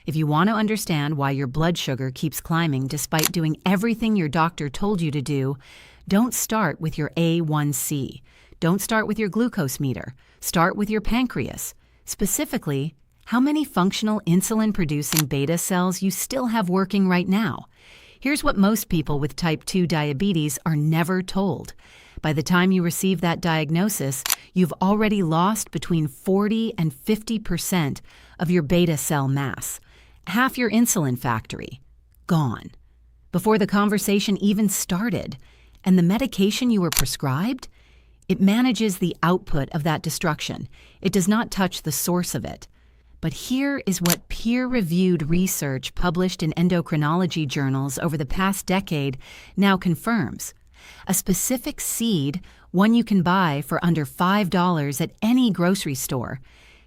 If you want to understand why your blood sugar keeps climbing despite doing everything your doctor told you to do, don't start with your A1C. Don't start with your glucose meter. Start with your pancreas. Specifically, how many functional insulin-producing beta cells you still have working right now. Here's what most people with type 2 diabetes are never told. By the time you receive that diagnosis, you've already lost between 40 and 50% of your beta cell mass. Half your insulin factory, gone. Before the conversation even started, and the medication you were prescribed, it manages the output of that destruction. It does not touch the source of it. But here is what peer-reviewed research published in endocrinology journals over the past decade now confirms. A specific seed, one you can buy for under $5 at any grocery store,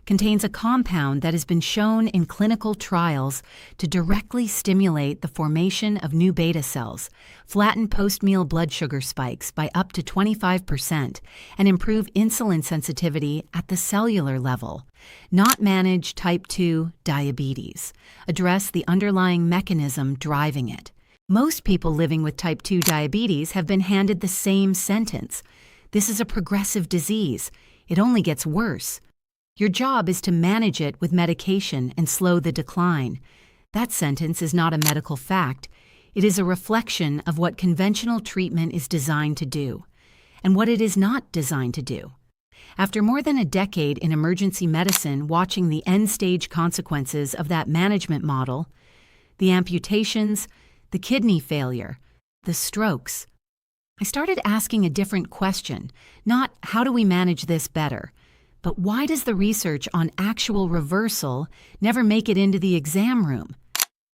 contains a compound that has been shown in clinical trials to directly stimulate the formation of new beta cells, flatten post-meal blood sugar spikes by up to 25%, and improve insulin sensitivity at the cellular level. Not manage type 2 diabetes. Address the underlying mechanism driving it. Most people living with type 2 diabetes have been handed the same sentence. This is a progressive disease. It only gets worse. Your job is to manage it with medication and slow the decline. That sentence is not a medical fact. It is a reflection of what conventional treatment is designed to do, and what it is not designed to do. After more than a decade in emergency medicine watching the end-stage consequences of that management model, the amputations, the kidney failure, the strokes, I started asking a different question, not how do we manage this better, but why does the research on actual reversal never make it into the exam room?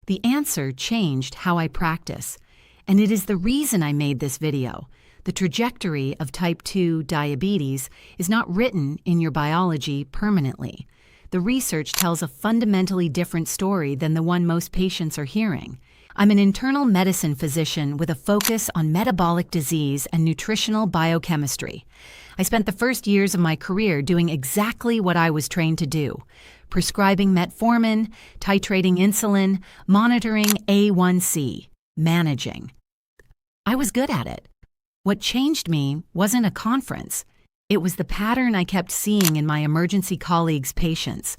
The answer changed how I practice, and it is the reason I made this video. The trajectory of type 2 diabetes is not written in your biology permanently. The research tells a fundamentally different story than the one most patients are hearing. I'm an internal medicine physician with a focus on metabolic disease and nutritional biochemistry. I spent the first years of my career doing exactly what I was trained to do: prescribing metformin, titrating insulin, monitoring A1C, managing. I was good at it. What changed me wasn't a conference. It was the pattern I kept seeing in my emergency colleagues' patients.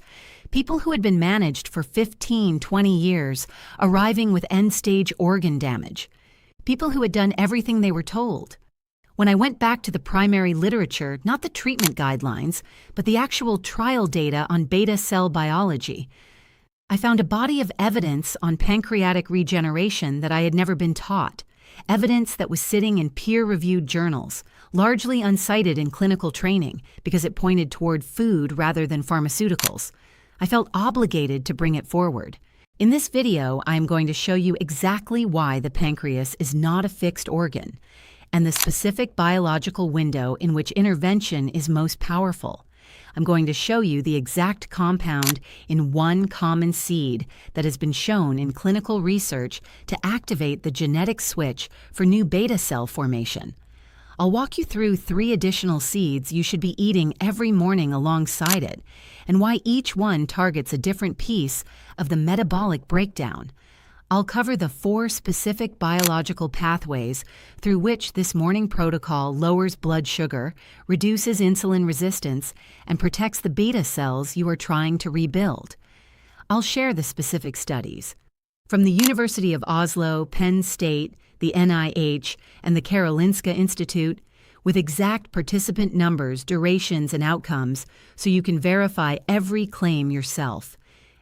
People who had been managed for 15, 20 years, arriving with end-stage organ damage. People who had done everything they were told. When I went back to the primary literature, not the treatment guidelines, but the actual trial data on beta cell biology, I found a body of evidence on pancreatic regeneration that I had never been taught. Evidence that was sitting in peer-reviewed journals, largely uncited in clinical training because it pointed toward food rather than pharmaceuticals. I felt obligated to bring it forward. In this video, I am going to show you exactly why the pancreas is not a fixed organ, and the specific biological window in which intervention is most powerful. I'm going to show you the exact compound in one common seed that has been shown in clinical research to activate the genetic switch for new beta cell formation. I'll walk you through 3 additional seeds you should be eating every morning alongside it, and why each one targets a different piece of the metabolic breakdown. I'll cover the 4 specific biological pathways through which this morning protocol lowers blood sugar, reduces insulin resistance, and protects the beta cells you are trying to rebuild. I'll share the specific studies. From the University of Oslo, Penn State, the NIH, and the Karolinska Institute, with exact participant numbers, durations, and outcomes, so you can verify every claim yourself.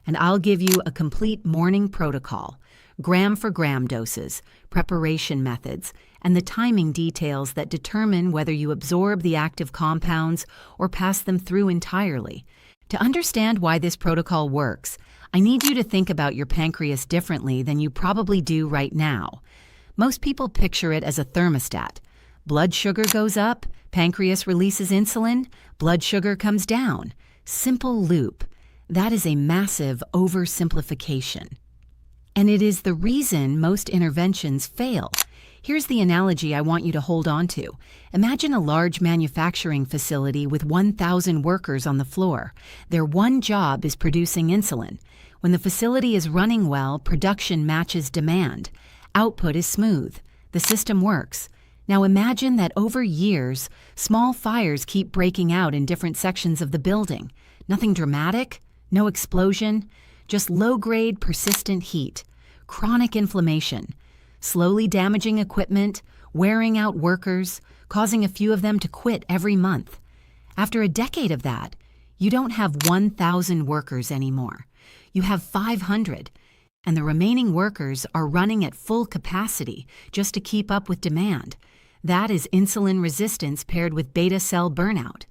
And I'll give you a complete morning protocol, gram-for-gram doses, preparation methods, and the timing details that determine whether you absorb the active compounds or pass them through entirely. To understand why this protocol works, I need you to think about your pancreas differently than you probably do right now. Most people picture it as a thermostat. Blood sugar goes up, pancreas releases insulin, blood sugar comes down. Simple loop. That is a massive oversimplification. And it is the reason most interventions fail. Here's the analogy I want you to hold on to. Imagine a large manufacturing facility with 1,000 workers on the floor. Their one job is producing insulin. When the facility is running well, production matches demand. Output is smooth. The system works. Now imagine that over years, small fires keep breaking out in different sections of the building. Nothing dramatic, no explosion, just low-grade, persistent heat, chronic inflammation, slowly damaging equipment, wearing out workers, causing a few of them to quit every month. After a decade of that, you don't have 1,000 workers anymore. You have 500, and the remaining workers are running at full capacity just to keep up with demand. That is insulin resistance paired with beta cell burnout,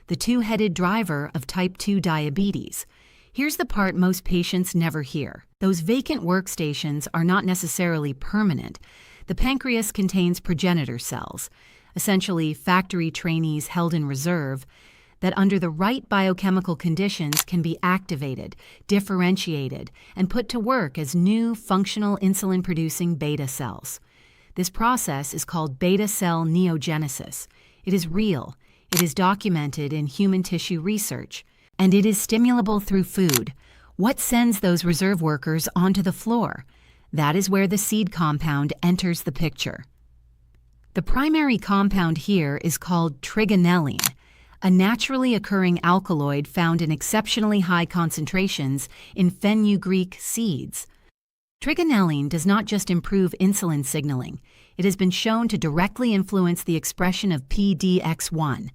the two-headed driver of type 2 diabetes. Here's the part most patients never hear. Those vacant workstations are not necessarily permanent. The pancreas contains progenitor cells, essentially factory trainees held in reserve, that under the right biochemical conditions can be activated, differentiated, and put to work as new functional insulin-producing beta cells. This process is called beta cell neogenesis. It is real, it is documented in human tissue research, and it is stimulable through food. What sends those reserve workers onto the floor? That is where the seed compound enters the picture. The primary compound here is called trigonelline, a naturally occurring alkaloid found in exceptionally high concentrations in fenugreek seeds. Trigonelline does not just improve insulin signaling. It has been shown to directly influence the expression of PDX1,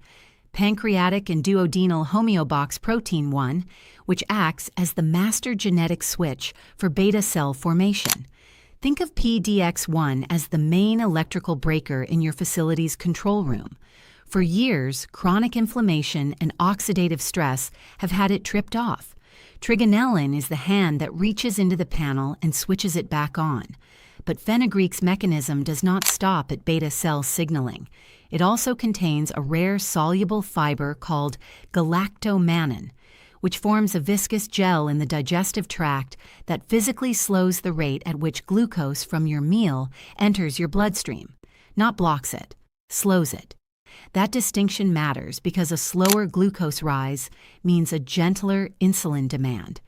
pancreatic and duodenal homeobox protein 1, which acts as the master genetic switch for beta cell formation. Think of PDX1 as the main electrical breaker in your facility's control room. For years, chronic inflammation and oxidative stress have had it tripped off. Trigonelline is the hand that reaches into the panel and switches it back on. But fenugreek's mechanism does not stop at beta cell signaling. It also contains a rare soluble fiber called galactomannan, which forms a viscous gel in the digestive tract that physically slows the rate at which glucose from your meal enters your bloodstream. Not blocks it, slows it. That distinction matters because a slower glucose rise means a gentler insulin demand,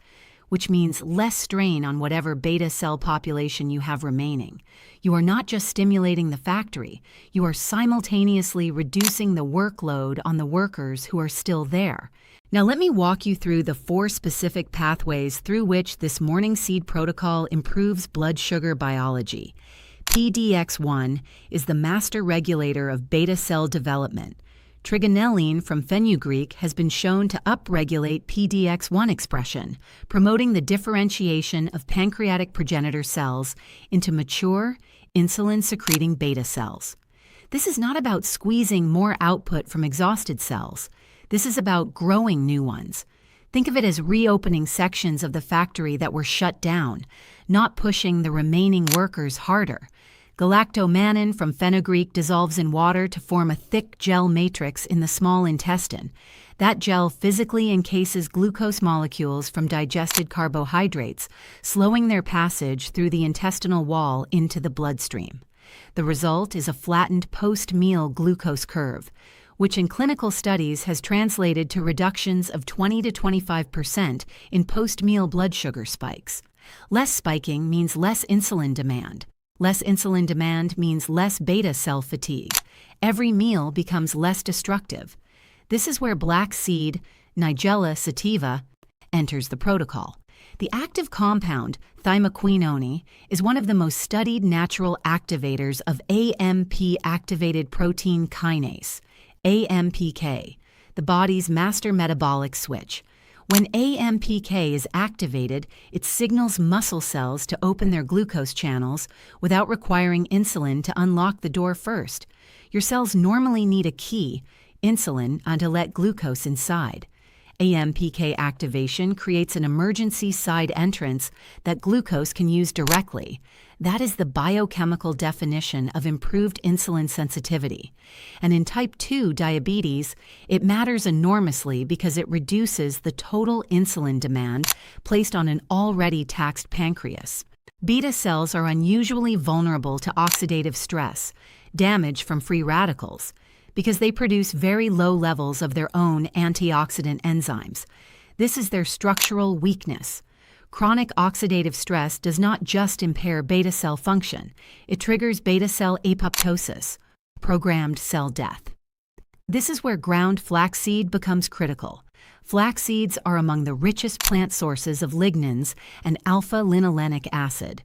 which means less strain on whatever beta cell population you have remaining. You are not just stimulating the factory, you are simultaneously reducing the workload on the workers who are still there. Now let me walk you through the 4 specific pathways through which this morning seed protocol improves blood sugar biology. PDX1 is the master regulator of beta cell development. Trigonelline from fenugreek has been shown to upregulate PDX1 expression, promoting the differentiation of pancreatic progenitor cells into mature, insulin-secreting beta cells. This is not about squeezing more output from exhausted cells. This is about growing new ones. Think of it as reopening sections of the factory that were shut down, not pushing the remaining workers harder. Galactomannan from fenugreek dissolves in water to form a thick gel matrix in the small intestine. That gel physically encases glucose molecules from digested carbohydrates, slowing their passage through the intestinal wall into the bloodstream. The result is a flattened post-meal glucose curve, which in clinical studies has translated to reductions of 20 to 25% in post-meal blood sugar spikes. Less spiking means less insulin demand. Less insulin demand means less beta cell fatigue. Every meal becomes less destructive. This is where black seed, Nigella sativa, enters the protocol. The active compound, thymoquinone, is one of the most studied natural activators of AMP-activated protein kinase, AMPK, the body's master metabolic switch. When AMPK is activated, it signals muscle cells to open their glucose channels without requiring insulin to unlock the door first. Your cells normally need a key, insulin, to let glucose inside. AMPK activation creates an emergency side entrance that glucose can use directly. That is the biochemical definition of improved insulin sensitivity. And in type 2 diabetes, it matters enormously because it reduces the total insulin demand placed on an already taxed pancreas. Beta cells are unusually vulnerable to oxidative stress, damage from free radicals, because they produce very low levels of their own antioxidant enzymes. This is their structural weakness. Chronic oxidative stress does not just impair beta cell function, it triggers beta cell apoptosis, programmed cell death. This is where ground flaxseed becomes critical. Flax seeds are among the richest plant sources of lignans and alpha-linolenic acid.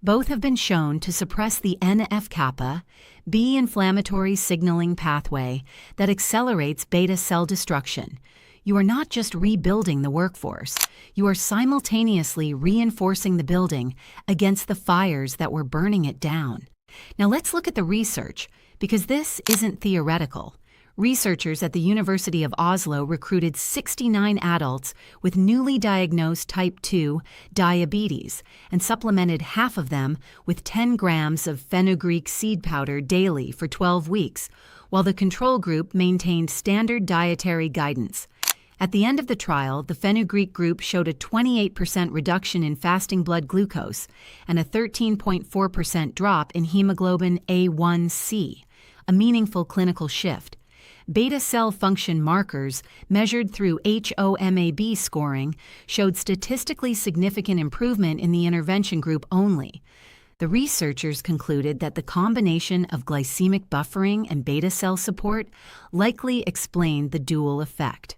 Both have been shown to suppress the NF-kappa, B inflammatory signaling pathway that accelerates beta cell destruction. You are not just rebuilding the workforce, you are simultaneously reinforcing the building against the fires that were burning it down. Now let's look at the research, because this isn't theoretical. Researchers at the University of Oslo recruited 69 adults with newly diagnosed type 2 diabetes and supplemented half of them with 10 grams of fenugreek seed powder daily for 12 weeks, while the control group maintained standard dietary guidance. At the end of the trial, the fenugreek group showed a 28% reduction in fasting blood glucose and a 13.4% drop in hemoglobin A1C, a meaningful clinical shift. Beta cell function markers measured through HOMAB scoring showed statistically significant improvement in the intervention group only. The researchers concluded that the combination of glycemic buffering and beta cell support likely explained the dual effect.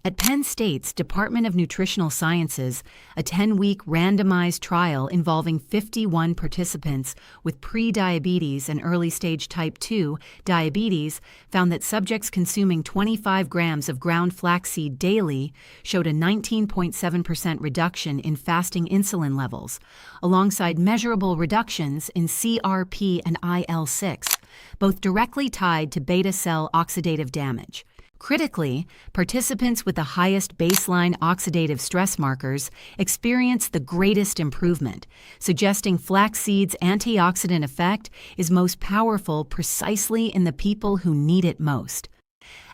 At Penn State's Department of Nutritional Sciences, a 10-week randomized trial involving 51 participants with pre-diabetes and early-stage type 2 diabetes found that subjects consuming 25 grams of ground flaxseed daily showed a 19.7% reduction in fasting insulin levels, alongside measurable reductions in CRP and IL-6, both directly tied to beta cell oxidative damage. Critically, participants with the highest baseline oxidative stress markers experienced the greatest improvement, suggesting flaxseed's antioxidant effect is most powerful precisely in the people who need it most.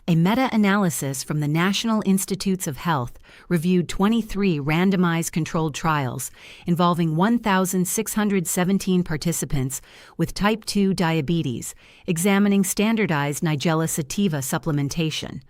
A meta-analysis from the National Institutes of Health reviewed 23 randomized controlled trials involving 1,617 participants with type 2 diabetes, examining standardized Nigella sativa supplementation.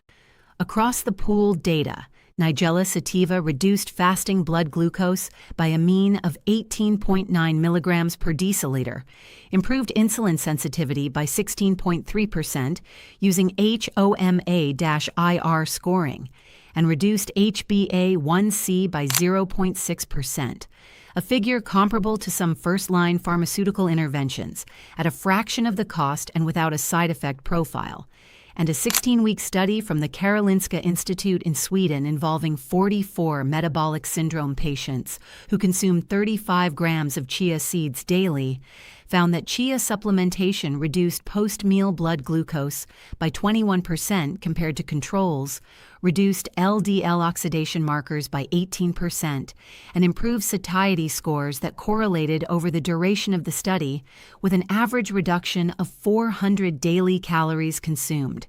Across the pooled data, Nigella sativa reduced fasting blood glucose by a mean of 18.9 milligrams per deciliter, improved insulin sensitivity by 16.3% using HOMA-IR scoring, and reduced HbA1c by 0.6%, a figure comparable to some first-line pharmaceutical interventions, at a fraction of the cost and without a side effect profile. And a 16-week study from the Karolinska Institute in Sweden involving 44 metabolic syndrome patients who consumed 35 grams of chia seeds daily found that chia supplementation reduced post-meal blood glucose by 21% compared to controls, reduced LDL oxidation markers by 18%, and improved satiety scores that correlated over the duration of the study with an average reduction of 400 daily calories consumed.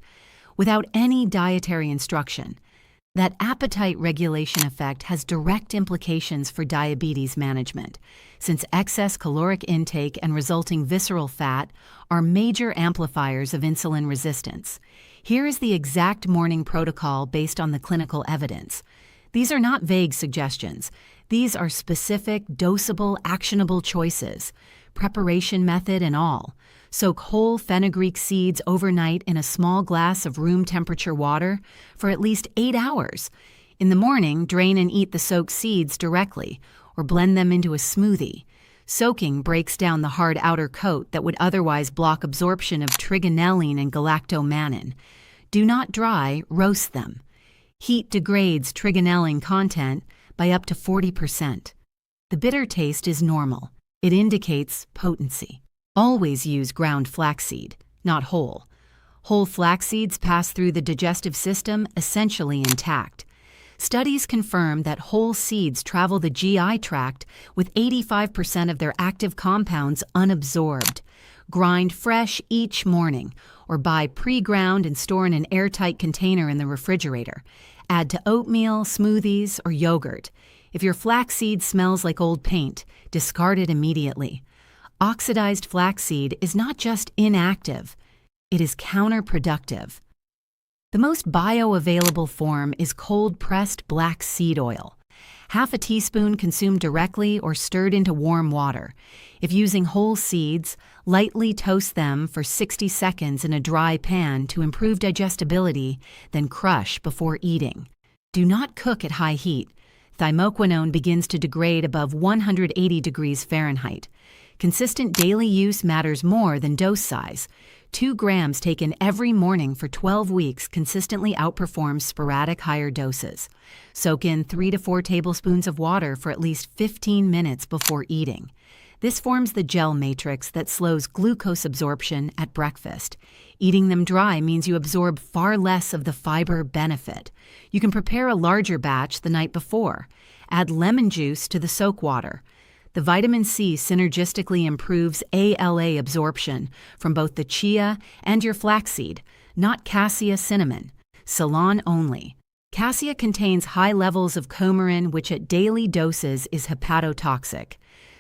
Without any dietary instruction, that appetite regulation effect has direct implications for diabetes management, since excess caloric intake and resulting visceral fat are major amplifiers of insulin resistance. Here is the exact morning protocol based on the clinical evidence. These are not vague suggestions. These are specific, dosable, actionable choices, preparation method and all. Soak whole fenugreek seeds overnight in a small glass of room temperature water for at least 8 hours. In the morning, drain and eat the soaked seeds directly, or blend them into a smoothie. Soaking breaks down the hard outer coat that would otherwise block absorption of trigonelline and galactomannan. Do not dry, roast them. Heat degrades trigonelline content by up to 40%. The bitter taste is normal. It indicates potency. Always use ground flaxseed, not whole. Whole flax seeds pass through the digestive system essentially intact. Studies confirm that whole seeds travel the GI tract with 85% of their active compounds unabsorbed. Grind fresh each morning, or buy pre-ground and store in an airtight container in the refrigerator. Add to oatmeal, smoothies, or yogurt. If your flaxseed smells like old paint, discard it immediately. Oxidized flaxseed is not just inactive, it is counterproductive. The most bioavailable form is cold-pressed black seed oil. Half a teaspoon consumed directly or stirred into warm water. If using whole seeds, lightly toast them for 60 seconds in a dry pan to improve digestibility, then crush before eating. Do not cook at high heat. Thymoquinone begins to degrade above 180 degrees Fahrenheit. Consistent daily use matters more than dose size. 2 grams taken every morning for 12 weeks consistently outperforms sporadic higher doses. Soak in 3 to 4 tablespoons of water for at least 15 minutes before eating. This forms the gel matrix that slows glucose absorption at breakfast. Eating them dry means you absorb far less of the fiber benefit. You can prepare a larger batch the night before. Add lemon juice to the soak water. The vitamin C synergistically improves ALA absorption from both the chia and your flaxseed, not cassia cinnamon. Ceylon only. Cassia contains high levels of coumarin, which at daily doses is hepatotoxic.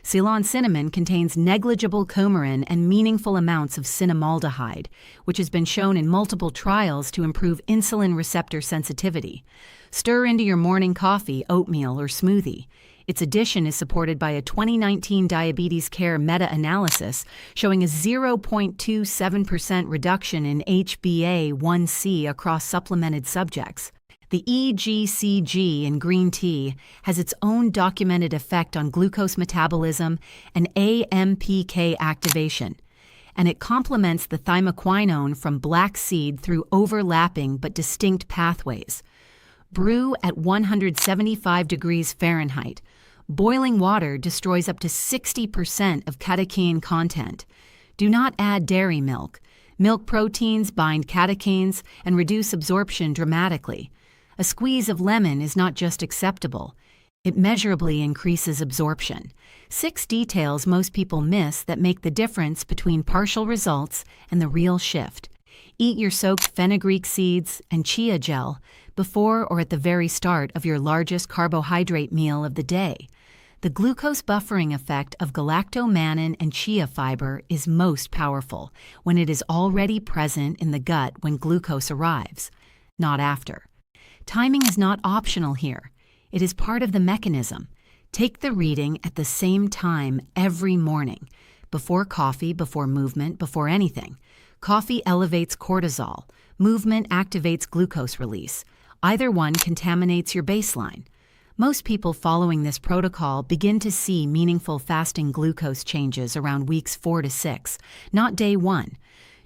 Ceylon cinnamon contains negligible coumarin and meaningful amounts of cinnamaldehyde, which has been shown in multiple trials to improve insulin receptor sensitivity. Stir into your morning coffee, oatmeal, or smoothie. Its addition is supported by a 2019 Diabetes Care meta-analysis showing a 0.27% reduction in HbA1c across supplemented subjects. The EGCG in green tea has its own documented effect on glucose metabolism and AMPK activation, and it complements the thymoquinone from black seed through overlapping but distinct pathways. Brew at 175 degrees Fahrenheit. Boiling water destroys up to 60% of catechine content. Do not add dairy milk. Milk proteins bind catechins and reduce absorption dramatically. A squeeze of lemon is not just acceptable. It measurably increases absorption. 6 details most people miss that make the difference between partial results and the real shift. Eat your soaked fenugreek seeds and chia gel before or at the very start of your largest carbohydrate meal of the day. The glucose buffering effect of galactomannan and chia fiber is most powerful when it is already present in the gut when glucose arrives, not after. Timing is not optional here. It is part of the mechanism. Take the reading at the same time every morning, before coffee, before movement, before anything. Coffee elevates cortisol. Movement activates glucose release. Either one contaminates your baseline. Most people following this protocol begin to see meaningful fasting glucose changes around weeks 4 to 6, not day 1.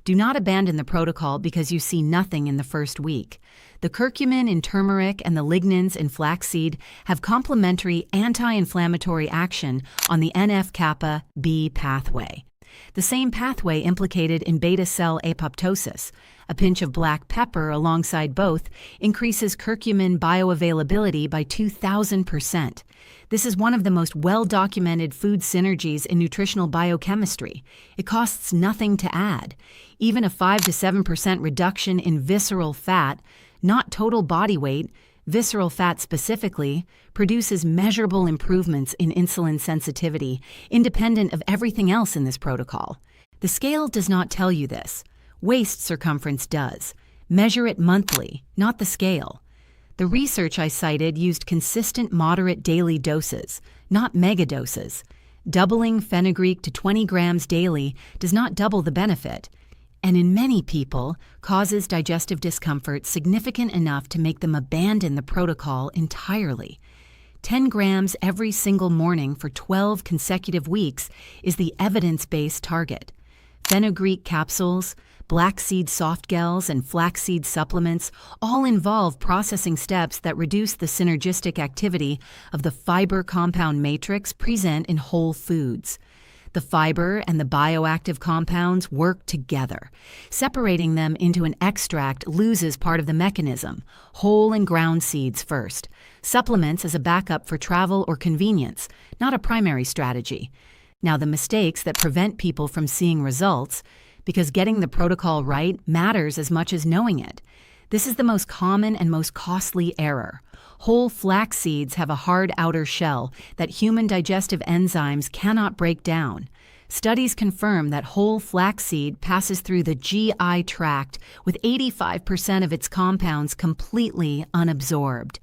Do not abandon the protocol because you see nothing in the first week. The curcumin in turmeric and the lignans in flaxseed have complementary anti-inflammatory action on the NF-kappa B pathway, the same pathway implicated in beta cell apoptosis. A pinch of black pepper alongside both increases curcumin bioavailability by 2,000%. This is one of the most well-documented food synergies in nutritional biochemistry. It costs nothing to add. Even a 5 to 7% reduction in visceral fat, not total body weight, visceral fat specifically, produces measurable improvements in insulin sensitivity, independent of everything else in this protocol. The scale does not tell you this. Waist circumference does. Measure it monthly, not the scale. The research I cited used consistent moderate daily doses, not megadoses. Doubling fenugreek to 20 grams daily does not double the benefit, and in many people causes digestive discomfort significant enough to make them abandon the protocol entirely. 10 grams every single morning for 12 consecutive weeks is the evidence-based target. Fenugreek capsules, black seed soft gels, and flaxseed supplements all involve processing steps that reduce the synergistic activity of the fiber compound matrix present in whole foods. The fiber and the bioactive compounds work together. Separating them into an extract loses part of the mechanism. Whole and ground seeds first. Supplements as a backup for travel or convenience, not a primary strategy. Now, the mistakes that prevent people from seeing results, because getting the protocol right matters as much as knowing it. This is the most common and most costly error. Whole flax seeds have a hard outer shell that human digestive enzymes cannot break down. Studies confirm that whole flaxseed passes through the GI tract with 85% of its compounds completely unabsorbed.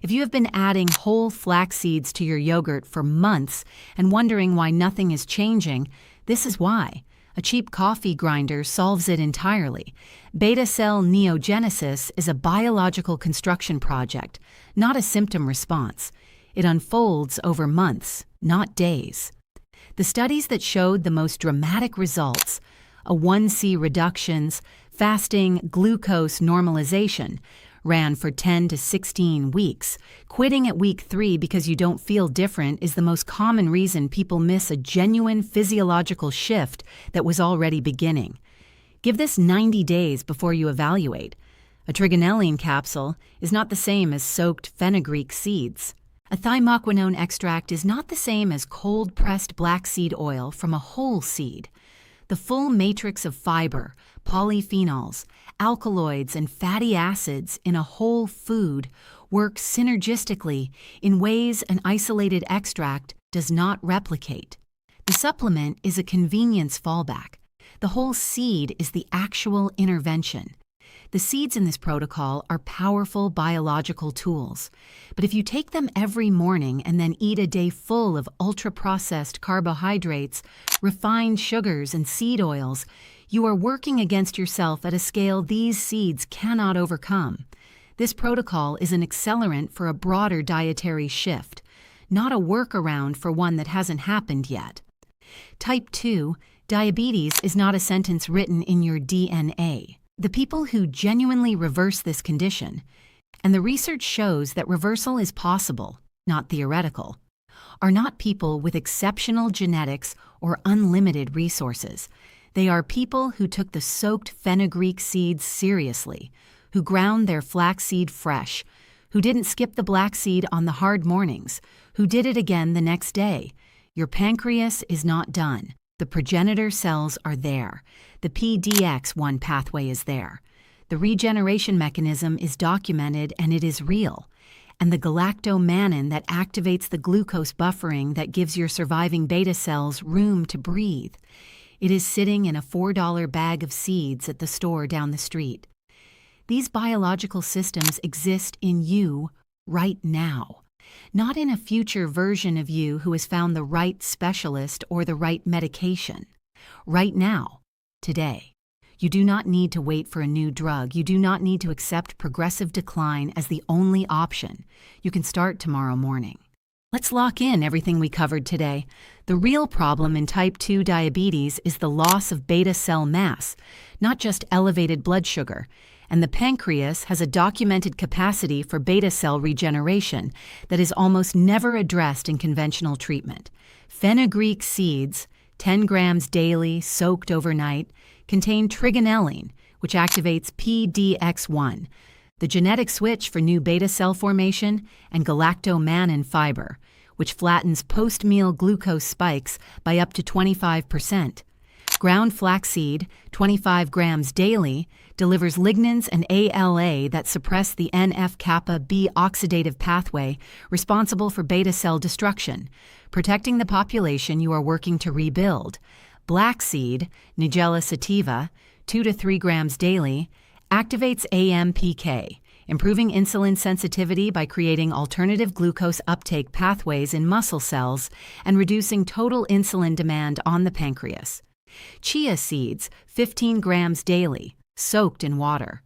If you have been adding whole flax seeds to your yogurt for months and wondering why nothing is changing, this is why. A cheap coffee grinder solves it entirely. Beta cell neogenesis is a biological construction project, not a symptom response. It unfolds over months, not days. The studies that showed the most dramatic results, A1C reductions, fasting, glucose normalization, ran for 10 to 16 weeks. Quitting at week 3 because you don't feel different is the most common reason people miss a genuine physiological shift that was already beginning. Give this 90 days before you evaluate. A trigonelline capsule is not the same as soaked fenugreek seeds. A thymoquinone extract is not the same as cold-pressed black seed oil from a whole seed. The full matrix of fiber, polyphenols, alkaloids, and fatty acids in a whole food work synergistically in ways an isolated extract does not replicate. The supplement is a convenience fallback. The whole seed is the actual intervention. The seeds in this protocol are powerful biological tools, but if you take them every morning and then eat a day full of ultra-processed carbohydrates, refined sugars, and seed oils, you are working against yourself at a scale these seeds cannot overcome. This protocol is an accelerant for a broader dietary shift, not a workaround for one that hasn't happened yet. Type 2 diabetes is not a sentence written in your DNA. The people who genuinely reverse this condition, and the research shows that reversal is possible, not theoretical, are not people with exceptional genetics or unlimited resources. They are people who took the soaked fenugreek seeds seriously, who ground their flaxseed fresh, who didn't skip the black seed on the hard mornings, who did it again the next day. Your pancreas is not done. The progenitor cells are there. The PDX1 pathway is there. The regeneration mechanism is documented and it is real. And the galactomannan that activates the glucose buffering that gives your surviving beta cells room to breathe. It is sitting in a $4 bag of seeds at the store down the street. These biological systems exist in you right now, not in a future version of you who has found the right specialist or the right medication. Right now, today. You do not need to wait for a new drug. You do not need to accept progressive decline as the only option. You can start tomorrow morning. Let's lock in everything we covered today. The real problem in type 2 diabetes is the loss of beta cell mass, not just elevated blood sugar. And the pancreas has a documented capacity for beta cell regeneration that is almost never addressed in conventional treatment. Fenugreek seeds, 10 grams daily, soaked overnight, contain trigonelline, which activates PDX1, the genetic switch for new beta cell formation, and galactomannan fiber, which flattens post-meal glucose spikes by up to 25%. Ground flaxseed, 25 grams daily, delivers lignans and ALA that suppress the NF-kappa B oxidative pathway responsible for beta cell destruction, protecting the population you are working to rebuild. Black seed, Nigella sativa, 2 to 3 grams daily, activates AMPK, improving insulin sensitivity by creating alternative glucose uptake pathways in muscle cells and reducing total insulin demand on the pancreas. Chia seeds, 15 grams daily, soaked in water.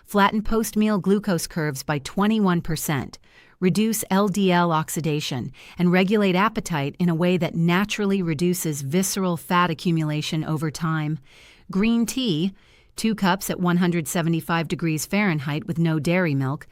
Flatten post-meal glucose curves by 21%, reduce LDL oxidation, and regulate appetite in a way that naturally reduces visceral fat accumulation over time. Green tea, 2 cups at 175 degrees Fahrenheit with no dairy milk,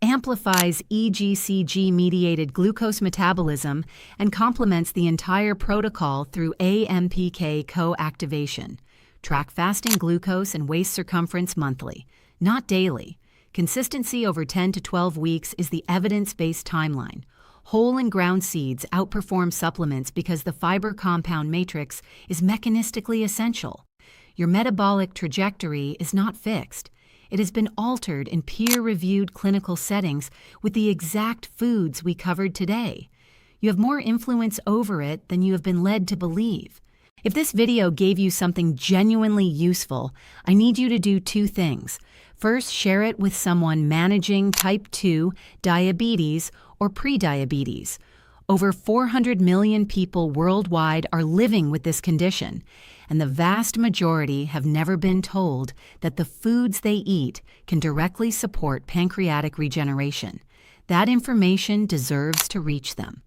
amplifies EGCG-mediated glucose metabolism and complements the entire protocol through AMPK co-activation. Track fasting glucose and waist circumference monthly, not daily. Consistency over 10 to 12 weeks is the evidence-based timeline. Whole and ground seeds outperform supplements because the fiber compound matrix is mechanistically essential. Your metabolic trajectory is not fixed. It has been altered in peer-reviewed clinical settings with the exact foods we covered today. You have more influence over it than you have been led to believe. If this video gave you something genuinely useful, I need you to do 2 things. First, share it with someone managing type 2 diabetes or prediabetes. Over 400 million people worldwide are living with this condition, and the vast majority have never been told that the foods they eat can directly support pancreatic regeneration. That information deserves to reach them.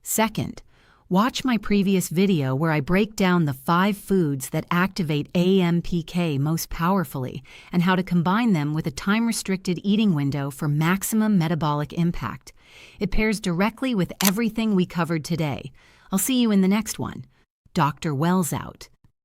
Second, watch my previous video where I break down the 5 foods that activate AMPK most powerfully and how to combine them with a time-restricted eating window for maximum metabolic impact. It pairs directly with everything we covered today. I'll see you in the next one. Dr. Wells out.